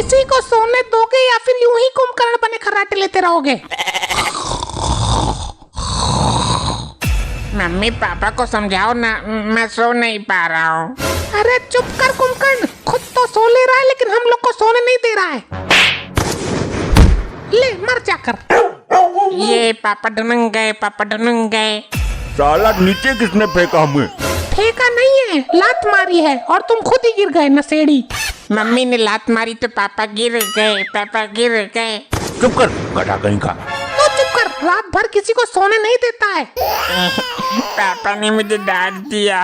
किसी को सोने दोगे या फिर यूं ही कुंभकर्ण बने खर्राटे लेते रहोगे? मम्मी पापा को समझाओ ना, मैं सो नहीं पा रहा हूँ। अरे चुप कर कुंभकर्ण, खुद तो सो ले रहा है लेकिन हम लोग को सोने नहीं दे रहा है। ले मर जाकर। ये पापा ढूंढ गए, पापा ढूंढ गए। साला नीचे किसने फेंका हमें? फेंका नहीं है, लात मारी है और तुम खुद ही गिर गए नशेड़ी। मम्मी ने लात मारी तो पापा गिर गए, पापा गिर गए। चुप कर गधा कहीं का। तो चुप कर, रात भर किसी को सोने नहीं देता है। पापा ने मुझे डांट दिया।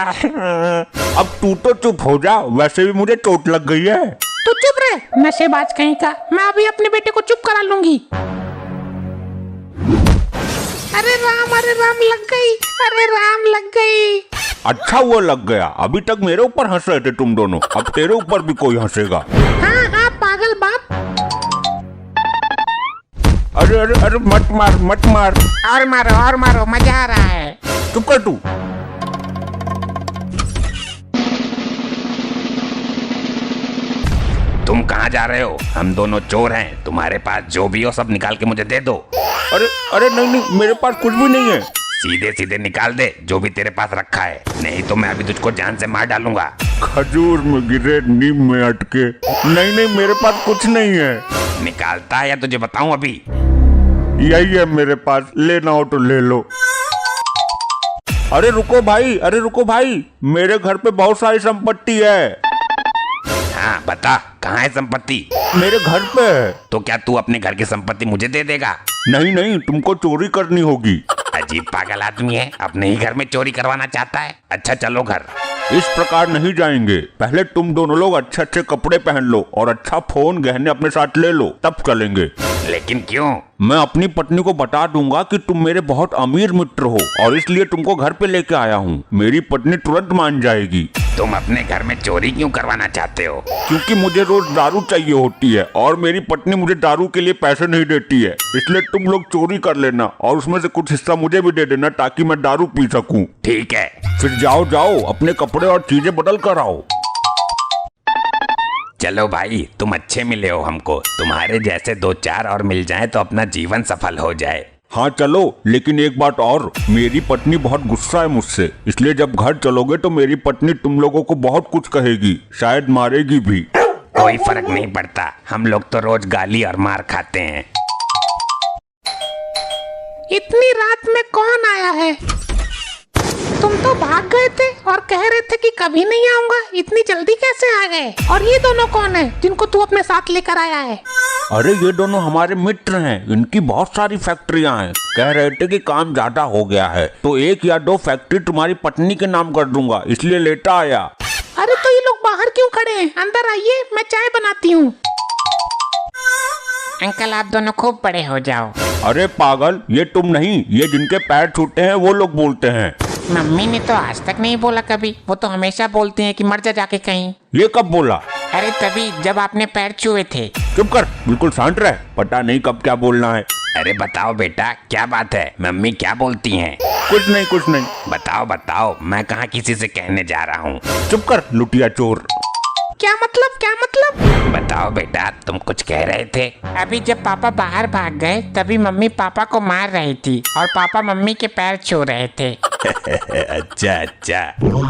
अब तू तो चुप हो जा, वैसे भी मुझे चोट लग गई है। तू चुप रहे नशेबाज कहीं का, मैं अभी अपने बेटे को चुप करा लूंगी। अरे राम लग गई, अरे राम लग गई। अच्छा हुआ लग गया, अभी तक मेरे ऊपर हंस रहे थे तुम दोनों, अब तेरे ऊपर भी कोई हंसेगा। हाँ पागल बाप। अरे अरे अरे मत मार मत मार। और मारो, मजा आ रहा है। चुप कर तू। तुम कहाँ जा रहे हो? हम दोनों चोर हैं, तुम्हारे पास जो भी हो सब निकाल के मुझे दे दो। अरे अरे नहीं, मेरे पास कुछ भी नहीं है। सीधे सीधे निकाल दे जो भी तेरे पास रखा है, नहीं तो मैं अभी तुझको जान से मार डालूंगा। खजूर में गिरे नीम में अटके। नहीं मेरे पास कुछ नहीं है। निकालता है या तुझे बताऊं अभी? यही है मेरे पास, लेना हो तो ले लो। अरे रुको भाई, मेरे घर पे बहुत सारी संपत्ति है। हाँ बता, कहाँ है संपत्ति? मेरे घर पे है। तो क्या तू अपने घर की संपत्ति मुझे दे देगा? नहीं, तुमको चोरी करनी होगी। अजीब पागल आदमी है, अपने ही घर में चोरी करवाना चाहता है। अच्छा चलो घर। इस प्रकार नहीं जाएंगे, पहले तुम दोनों लोग अच्छे अच्छे कपड़े पहन लो और अच्छा फोन गहने अपने साथ ले लो, तब चलेंगे। लेकिन क्यों? मैं अपनी पत्नी को बता दूंगा कि तुम मेरे बहुत अमीर मित्र हो और इसलिए तुमको घर पे लेके आया हूँ। मेरी पत्नी तुरंत मान जाएगी। तुम अपने घर में चोरी क्यों करवाना चाहते हो? क्योंकि मुझे रोज दारू चाहिए होती है और मेरी पत्नी मुझे दारू के लिए पैसे नहीं देती है, इसलिए तुम लोग चोरी कर लेना और उसमें से कुछ हिस्सा मुझे भी दे देना ताकि मैं दारू पी सकूं। ठीक है। फिर जाओ अपने कपड़े और चीजें बदल कर आओ। चलो भाई, तुम अच्छे मिले हो हमको, तुम्हारे जैसे दो चार और मिल जाएं तो अपना जीवन सफल हो जाए। हाँ चलो, लेकिन एक बात और, मेरी पत्नी बहुत गुस्सा है मुझसे, इसलिए जब घर चलोगे तो मेरी पत्नी तुम लोगों को बहुत कुछ कहेगी, शायद मारेगी भी। कोई फर्क नहीं पड़ता, हम लोग तो रोज गाली और मार खाते हैं। इतनी रात में कौन आया है? तुम तो भाग गए थे और कह रहे थे कि कभी नहीं आऊंगा, इतनी जल्दी कैसे आ गए? और ये दोनों कौन है जिनको तू अपने साथ लेकर आया है? अरे ये दोनों हमारे मित्र हैं, इनकी बहुत सारी फैक्ट्रियां हैं। कह रहे थे कि काम ज्यादा हो गया है तो 1 या 2 फैक्ट्री तुम्हारी पत्नी के नाम कर दूंगा, इसलिए लेटा आया। अरे तो ये लोग बाहर क्यों खड़े हैं? अंदर आइए, मैं चाय बनाती हूँ। अंकल आप दोनों खूब बड़े हो जाओ। अरे पागल, ये तुम नहीं, ये जिनके पैर छूटे हैं वो लोग बोलते हैं। मम्मी ने तो आज तक नहीं बोला कभी, वो तो हमेशा बोलती हैं कि मर जा जाके कहीं। ये कब बोला? अरे तभी जब आपने पैर छुए थे। चुप कर, बिल्कुल शांत रह, पता नहीं कब क्या बोलना है। अरे बताओ बेटा, क्या बात है? मम्मी क्या बोलती हैं? कुछ नहीं। बताओ, मैं कहाँ किसी से कहने जा रहा हूँ। चुप कर लुटिया चोर। क्या मतलब? बताओ बेटा, तुम कुछ कह रहे थे। अभी जब पापा बाहर भाग गए तभी मम्मी पापा को मार रही थी और पापा मम्मी के पैर छू रहे थे। अच्छा।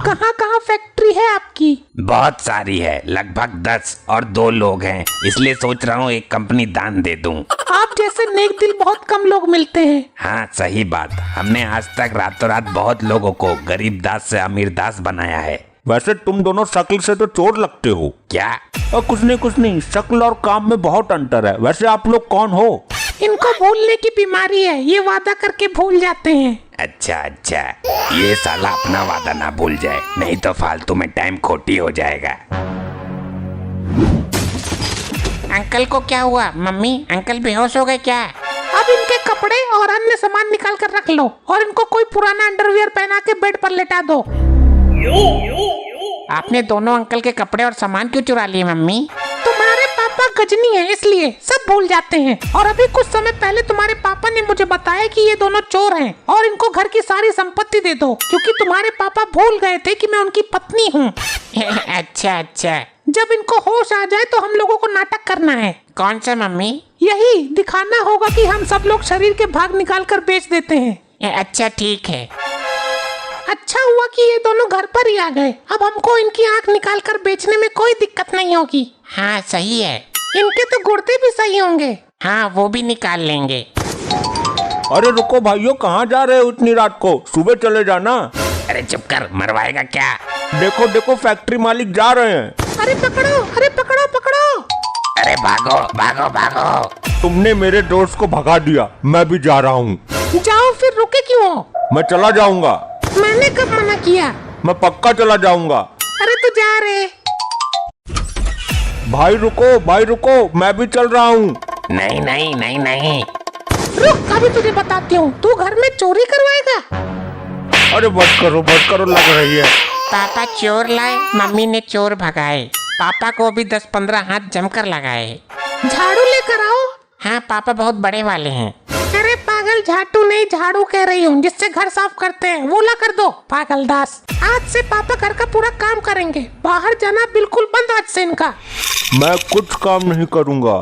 कहाँ फैक्ट्री है आपकी? बहुत सारी है, लगभग 10 और 2 लोग हैं, इसलिए सोच रहा हूँ एक कंपनी दान दे दूं। आप जैसे नेक दिल बहुत कम लोग मिलते हैं। हाँ सही बात, हमने आज तक रातों रात बहुत लोगों को गरीब दास से अमीर दास बनाया है। वैसे तुम दोनों शक्ल से तो चोर लगते हो। क्या? और कुछ नहीं, शक्ल और काम में बहुत अंतर है। वैसे आप लोग कौन हो? इनको भूलने की बीमारी है, ये वादा करके भूल जाते हैं। अच्छा, ये साला अपना वादा ना भूल जाए, नहीं तो फालतू में टाइम खोटी हो जाएगा। अंकल को क्या हुआ? मम्मी अंकल बेहोश हो गए क्या? अब इनके कपड़े और अन्य सामान निकाल कर रख लो और इनको कोई पुराना अंडरवियर पहना के बेड पर लेटा दो। आपने दोनों अंकल के कपड़े और सामान क्यों चुरा लिए मम्मी? तुम्हारे पापा गजनी है इसलिए सब भूल जाते हैं। और अभी कुछ समय पहले तुम्हारे पापा ने मुझे बताया कि ये दोनों चोर हैं और इनको घर की सारी संपत्ति दे दो, क्योंकि तुम्हारे पापा भूल गए थे कि मैं उनकी पत्नी हूँ। अच्छा अच्छा। जब इनको होश आ जाए तो हम लोगों को नाटक करना है। कौन सा मम्मी? यही दिखाना होगा कि हम सब लोग शरीर के भाग निकाल कर बेच देते हैं। अच्छा ठीक है। अच्छा हुआ कि ये दोनों घर पर ही आ गए। अब हमको इनकी आंख निकाल कर बेचने में कोई दिक्कत नहीं होगी। हाँ सही है। इनके तो गुर्दे भी सही होंगे। हाँ वो भी निकाल लेंगे। अरे रुको भाइयों, कहाँ जा रहे हो इतनी रात को? सुबह चले जाना। अरे चुप कर, मरवाएगा क्या? देखो देखो, फैक्ट्री मालिक जा रहे हैं। अरे पकड़ो, अरे पकड़ो पकड़ो। अरे भागो भागो भागो। तुमने मेरे दोस्त को भगा दिया, मैं भी जा रहा हूँ। जाओ, फिर रुके क्यों हो? मैं चला जाऊंगा। मैंने कब मना किया? मैं पक्का चला जाऊंगा। अरे तू जा रे। भाई रुको, मैं भी चल रहा हूँ। नहीं नहीं नहीं नहीं। रुक, अभी तुझे बताती हूँ। तू घर में चोरी करवाएगा? अरे बस करो, लग रही है। पापा चोर लाए, मम्मी ने चोर भगाए। पापा को भी 10-15 हाथ जमकर लगाए। झाड़ू लेकर आओ। हाँ पापा बहुत बड़े वाले हैं। अरे पागल, झाटू नहीं झाड़ू कह रही हूँ, जिससे घर साफ करते हैं वो ला कर दो। पागल दास, आज से पापा घर का पूरा काम करेंगे। बाहर जाना बिल्कुल बंद आज से इनका। मैं कुछ काम नहीं करूँगा।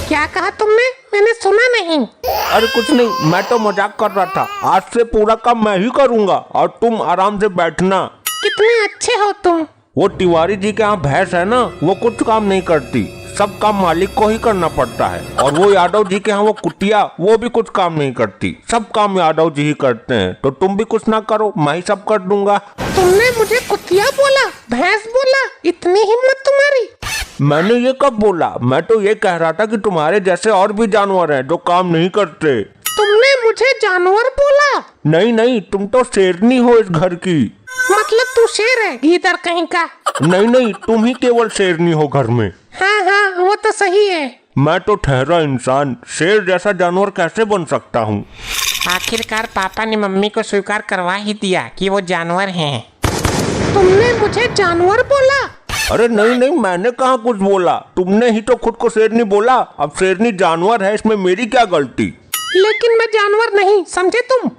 क्या कहा तुमने? मैंने सुना नहीं। अरे कुछ नहीं, मैं तो मजाक कर रहा था। आज से पूरा काम मैं ही करूँगा और तुम आराम से बैठना। कितने अच्छे हो तुम। वो तिवारी जी के यहाँ भैंस है ना, वो कुछ काम नहीं करती, सब काम मालिक को ही करना पड़ता है। और वो यादव जी के यहाँ वो कुटिया, वो भी कुछ काम नहीं करती, सब काम यादव जी ही करते हैं। तो तुम भी कुछ ना करो, मैं ही सब कर दूंगा। तुमने मुझे कुतिया बोला, भैंस बोला, इतनी हिम्मत तुम्हारी? मैंने ये कब बोला? मैं तो ये कह रहा था कि तुम्हारे जैसे और भी जानवर हैं जो काम नहीं करते। तुमने मुझे जानवर बोला? नहीं, तुम तो शेरनी हो इस घर की। मतलब तू शेर है, गीदड़ कहीं का? नहीं, तुम ही केवल शेरनी हो घर में। हाँ, वो तो सही है। मैं तो ठहरा इंसान, शेर जैसा जानवर कैसे बन सकता हूँ? आखिरकार पापा ने मम्मी को स्वीकार करवा ही दिया कि वो जानवर हैं। तुमने मुझे जानवर बोला? अरे नहीं, मैंने कहाँ कुछ बोला, तुमने ही तो खुद को शेरनी बोला। अब शेरनी जानवर है, इसमें मेरी क्या गलती? लेकिन मैं जानवर नहीं, समझे तुम?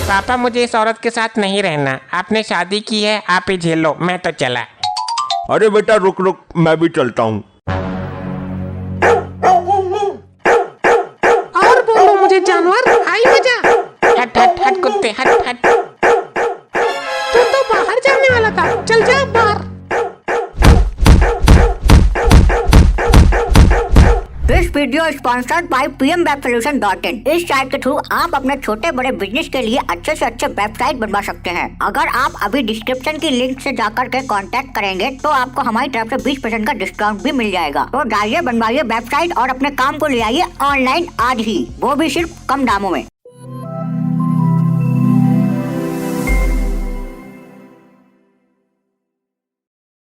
पापा मुझे इस औरत के साथ नहीं रहना, आपने शादी की है, आप ही झेलो, मैं तो चला। अरे बेटा रुक, मैं भी चलता हूँ। और बोलो मुझे जानवर, आई मजा? हट कुत्ते, हट। तू तो बाहर जाने वाला था, चल जा बाहर। This video sponsored by pmwebsolution.in। इस साइट के थ्रू आप अपने छोटे बड़े बिजनेस के लिए अच्छे से अच्छे वेबसाइट बनवा सकते हैं। अगर आप अभी डिस्क्रिप्शन की लिंक से जाकर के कांटेक्ट करेंगे तो आपको हमारी तरफ से 20% का डिस्काउंट भी मिल जाएगा। तो जाइए, बनवाइए वेबसाइट और अपने काम को ले आइए ऑनलाइन आज ही, वो भी सिर्फ कम दामों में।